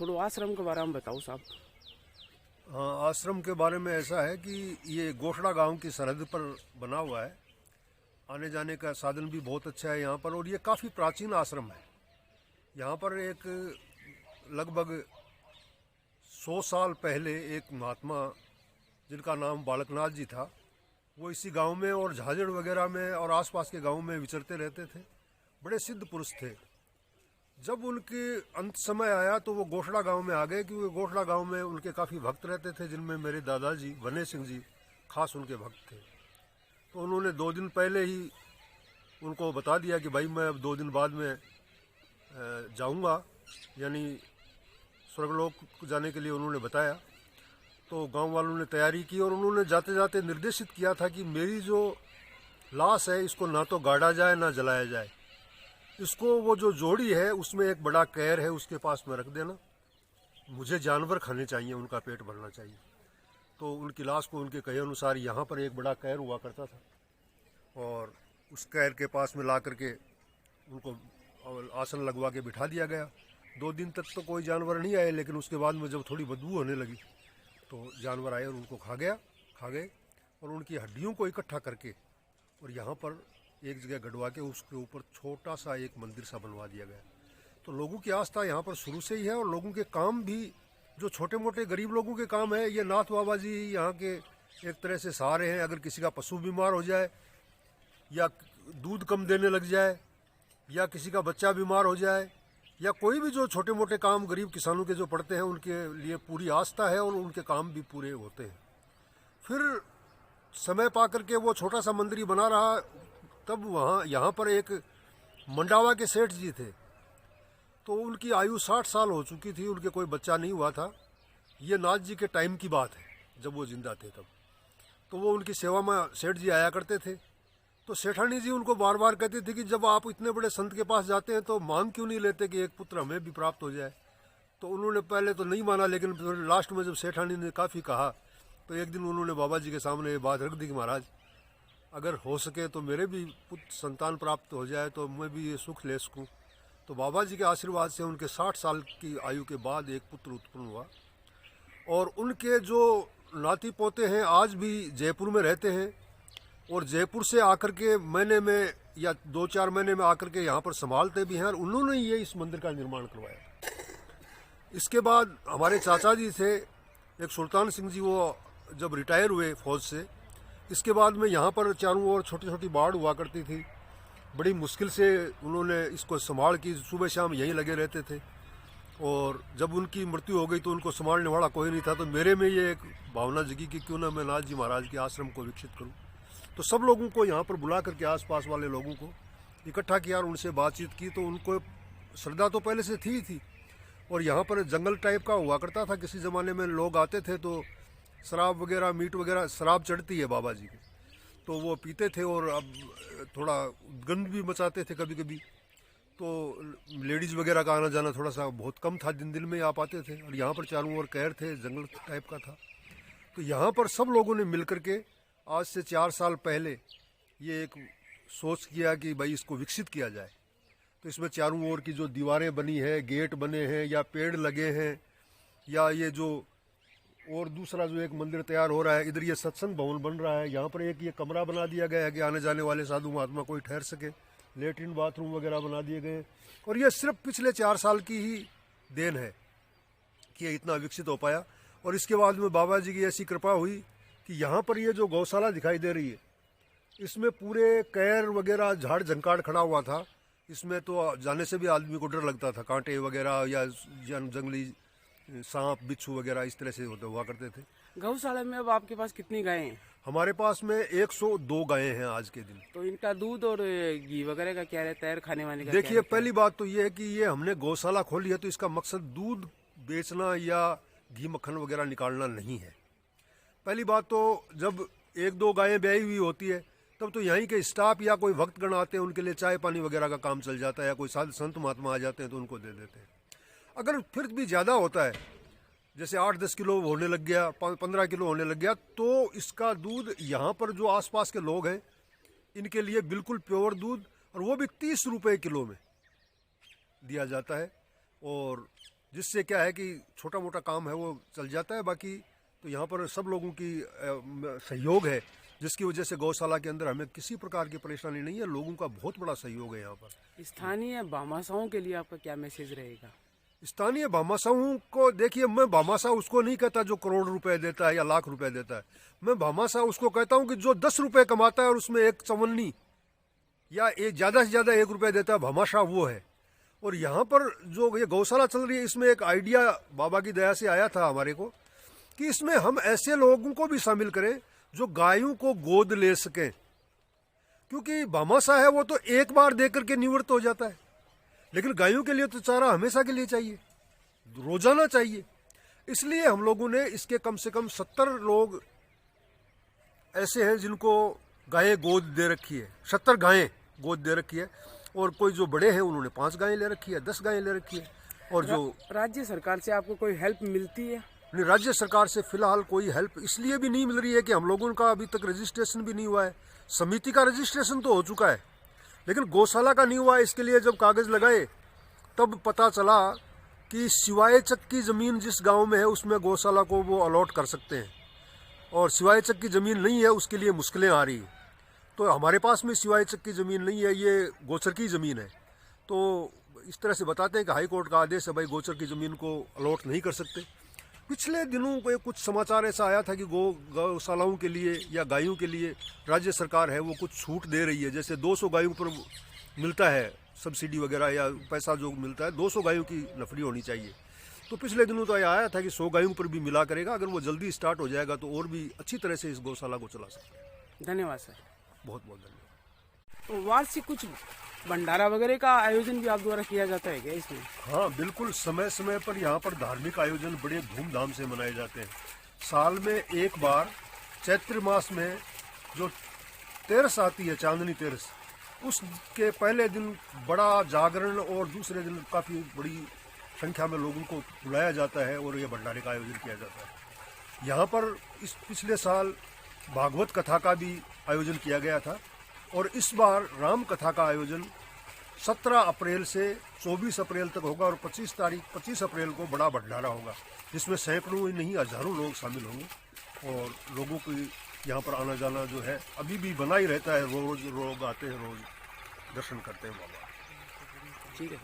थोड़ा आश्रम के बारे में बताओ साहब। हाँ, आश्रम के बारे में ऐसा है कि ये गोठड़ा गांव की सरहद पर बना हुआ है। आने जाने का साधन भी बहुत अच्छा है यहाँ पर, और ये काफ़ी प्राचीन आश्रम है। यहाँ पर एक लगभग 100 साल पहले एक महात्मा जिनका नाम बालकनाथ जी था, वो इसी गांव में और झाझड़ वगैरह में और आसपास के गांव में विचरते रहते थे। बड़े सिद्ध पुरुष थे। जब उनके अंत समय आया तो वो गोठड़ा गांव में आ गए, क्योंकि गोठड़ा गांव में उनके काफ़ी भक्त रहते थे, जिनमें मेरे दादाजी वने सिंह जी खास उनके भक्त थे। तो उन्होंने 2 दिन पहले ही उनको बता दिया कि भाई मैं अब 2 दिन बाद में जाऊंगा, यानी स्वर्गलोक जाने के लिए उन्होंने बताया। तो गांव वालों ने तैयारी की और उन्होंने जाते जाते निर्देशित किया था कि मेरी जो लाश है इसको ना तो गाड़ा जाए ना जलाया जाए, इसको वो जो जोड़ी है उसमें एक बड़ा कैर है उसके पास में रख देना, मुझे जानवर खाने चाहिए, उनका पेट भरना चाहिए। तो उनकी लाश को उनके कहे अनुसार यहाँ पर एक बड़ा कैर हुआ करता था, और उस कैर के पास में ला करके उनको आसन लगवा के बिठा दिया गया। 2 दिन तक तो कोई जानवर नहीं आए, लेकिन उसके बाद में जब थोड़ी बदबू होने लगी तो जानवर आए और उनको खा गए, और उनकी हड्डियों को इकट्ठा करके और यहाँ पर एक जगह गड़वा के उसके ऊपर छोटा सा एक मंदिर सा बनवा दिया गया। तो लोगों की आस्था यहाँ पर शुरू से ही है, और लोगों के काम भी जो छोटे मोटे गरीब लोगों के काम है, ये नाथ बाबा जी यहाँ के एक तरह से सहारे हैं। अगर किसी का पशु बीमार हो जाए, या दूध कम देने लग जाए, या किसी का बच्चा बीमार हो जाए, या कोई भी जो छोटे मोटे काम गरीब किसानों के जो पड़ते हैं, उनके लिए पूरी आस्था है और उनके काम भी पूरे होते हैं। फिर समय पा करके वो छोटा सा मंदिर ही बना रहा। तब यहाँ पर एक मंडावा के सेठ जी थे, तो उनकी आयु 60 साल हो चुकी थी, उनके कोई बच्चा नहीं हुआ था। ये नाथ जी के टाइम की बात है, जब वो जिंदा थे तब। तो वो उनकी सेवा में सेठ जी आया करते थे। तो सेठानी जी उनको बार बार कहती थी कि जब आप इतने बड़े संत के पास जाते हैं तो मांग क्यों नहीं लेते कि एक पुत्र हमें भी प्राप्त हो जाए। तो उन्होंने पहले तो नहीं माना, लेकिन फिर लास्ट में जब सेठानी ने काफ़ी कहा तो एक दिन उन्होंने बाबा जी के सामने ये बात रख दी कि महाराज, अगर हो सके तो मेरे भी पुत्र संतान प्राप्त हो जाए तो मैं भी ये सुख ले सकूँ। तो बाबा जी के आशीर्वाद से उनके 60 साल की आयु के बाद एक पुत्र उत्पन्न हुआ, और उनके जो नाती पोते हैं आज भी जयपुर में रहते हैं, और जयपुर से आकर के महीने में या 2-4 महीने में आकर के यहाँ पर संभालते भी हैं, और उन्होंने ये इस मंदिर का निर्माण करवाया। इसके बाद हमारे चाचा जी थे एक सुल्तान सिंह जी, वो जब रिटायर हुए फौज से, इसके बाद में यहाँ पर चारों ओर छोटी छोटी बाढ़ हुआ करती थी। बड़ी मुश्किल से उन्होंने इसको संभाल की, सुबह शाम यहीं लगे रहते थे। और जब उनकी मृत्यु हो गई तो उनको संभालने वाला कोई नहीं था। तो मेरे में ये एक भावना जगी कि क्यों ना मैं नाथ जी महाराज के आश्रम को विकसित करूं। तो सब लोगों को यहाँ पर बुला करके आसपास वाले लोगों को इकट्ठा किया और उनसे बातचीत की। तो उनको श्रद्धा तो पहले से थी, और यहाँ पर जंगल टाइप का हुआ करता था। किसी ज़माने में लोग आते थे तो शराब वगैरह, मीट वगैरह, शराब चढ़ती है बाबा जी की, तो वो पीते थे, और अब थोड़ा गंद भी मचाते थे कभी कभी। तो लेडीज़ वगैरह का आना जाना थोड़ा सा बहुत कम था, दिन में आ पाते थे। और यहाँ पर चारों ओर कैर थे, जंगल टाइप का था। तो यहाँ पर सब लोगों ने मिल करके आज से 4 साल पहले ये एक सोच किया कि भाई इसको विकसित किया जाए। तो इसमें चारों ओर की जो दीवारें बनी है, गेट बने हैं, या पेड़ लगे हैं, या ये जो और दूसरा जो एक मंदिर तैयार हो रहा है, इधर ये सत्संग भवन बन रहा है। यहाँ पर एक ये कमरा बना दिया गया है कि आने जाने वाले साधु महात्मा कोई ठहर सके। लेटरिन बाथरूम वगैरह बना दिए गए। और ये सिर्फ पिछले 4 साल की ही देन है कि ये इतना विकसित हो पाया। और इसके बाद में बाबा जी की ऐसी कृपा हुई कि यहाँ पर ये जो गौशाला दिखाई दे रही है, इसमें पूरे कैर वगैरह झाड़ झंकाड़ खड़ा हुआ था। इसमें तो जाने से भी आदमी को डर लगता था, कांटे वगैरह या जंगली सांप बिच्छू वगैरह इस तरह से हुआ करते थे। गौशाला में अब आपके पास कितनी गायें हैं? हमारे पास में 102 गायें हैं आज के दिन। तो इनका दूध और घी वगैरह का क्या रहता है, खाने वाने का? देखिए, पहली बात तो ये है कि ये हमने गौशाला खोली है तो इसका मकसद दूध बेचना या घी मक्खन वगैरह निकालना नहीं है। पहली बात तो जब 1-2 गायें ब्याई हुई होती है तब तो यहीं के स्टाफ या कोई भक्तगण आते हैं, उनके लिए चाय पानी वगैरह का काम चल जाता है, या कोई साधु संत महात्मा आ जाते हैं तो उनको दे देते हैं। अगर फिर भी ज़्यादा होता है, जैसे 8-10 किलो होने लग गया, 15 किलो होने लग गया, तो इसका दूध यहाँ पर जो आसपास के लोग हैं इनके लिए बिल्कुल प्योर दूध, और वो भी 30 रुपये किलो में दिया जाता है। और जिससे क्या है कि छोटा मोटा काम है वो चल जाता है। बाकी तो यहाँ पर सब लोगों की सहयोग है, जिसकी वजह से गौशाला के अंदर हमें किसी प्रकार की परेशानी नहीं है। लोगों का बहुत बड़ा सहयोग है यहाँ पर। स्थानीय भामाशाहों के लिए आपका क्या मैसेज रहेगा? स्थानीय भामाशाहों को देखिए, मैं भामाशाह उसको नहीं कहता जो करोड़ रुपए देता है या लाख रुपए देता है। मैं भामाशाह उसको कहता हूँ कि जो 10 रुपए कमाता है और उसमें एक चवन्नी या एक ज़्यादा से ज़्यादा 1 रुपया देता है, भामाशाह वो है। और यहाँ पर जो ये गौशाला चल रही है, इसमें एक आइडिया बाबा की दया से आया था हमारे को कि इसमें हम ऐसे लोगों को भी शामिल करें जो गायों को गोद ले सकें, क्योंकि भामाशाह है वो तो एक बार दे करके निवृत्त हो जाता है, लेकिन गायों के लिए तो चारा हमेशा के लिए चाहिए, रोजाना चाहिए। इसलिए हम लोगों ने इसके कम से कम 70 लोग ऐसे हैं जिनको गायें गोद दे रखी है, 70 गायें गोद दे रखी है। और कोई जो बड़े हैं उन्होंने 5 गायें ले रखी है, 10 गायें ले रखी है। और जो राज्य सरकार से आपको कोई हेल्प मिलती है? नहीं, राज्य सरकार से फिलहाल कोई हेल्प इसलिए भी नहीं मिल रही है कि हम लोगों का अभी तक रजिस्ट्रेशन भी नहीं हुआ है। समिति का रजिस्ट्रेशन तो हो चुका है, लेकिन गौशाला का नहीं हुआ है। इसके लिए जब कागज लगाए तब पता चला कि सिवाय चक की ज़मीन जिस गांव में है उसमें गौशाला को वो अलॉट कर सकते हैं, और सिवाय चक की ज़मीन नहीं है, उसके लिए मुश्किलें आ रही हैं। तो हमारे पास में सिवाय चक की ज़मीन नहीं है, ये गोचर की ज़मीन है। तो इस तरह से बताते हैं कि हाई कोर्ट का आदेश है, भाई गोचर की ज़मीन को अलॉट नहीं कर सकते। पिछले दिनों को कुछ समाचार ऐसा आया था कि गौशालाओं के लिए या गायों के लिए राज्य सरकार है वो कुछ छूट दे रही है। जैसे 200 गायों पर मिलता है सब्सिडी वगैरह या पैसा जो मिलता है, 200 गायों की नफरी होनी चाहिए। तो पिछले दिनों तो यह आया था कि 100 गायों पर भी मिला करेगा। अगर वो जल्दी स्टार्ट हो जाएगा तो और भी अच्छी तरह से इस गौशाला को चला सकते हैं। धन्यवाद सर। बहुत बहुत धन्यवाद। तो वार्षिक कुछ भंडारा वगैरह का आयोजन भी आप द्वारा किया जाता है क्या इसमें? हाँ बिल्कुल, समय समय पर यहाँ पर धार्मिक आयोजन बड़े धूमधाम से मनाए जाते हैं। साल में एक बार चैत्र मास में जो तेरस आती है, चांदनी तेरस, उसके पहले दिन बड़ा जागरण और दूसरे दिन काफ़ी बड़ी संख्या में लोगों को बुलाया जाता है और ये भंडारे का आयोजन किया जाता है। यहाँ पर इस पिछले साल भागवत कथा का भी आयोजन किया गया था, और इस बार राम कथा का आयोजन 17 अप्रैल से 24 अप्रैल तक होगा, और 25 अप्रैल को बड़ा भंडारा होगा, जिसमें सैकड़ों नहीं हजारों लोग शामिल होंगे। और लोगों की यहाँ पर आना जाना जो है अभी भी बना ही रहता है। रोज लोग आते हैं, रोज दर्शन करते हैं बाबा। ठीक है।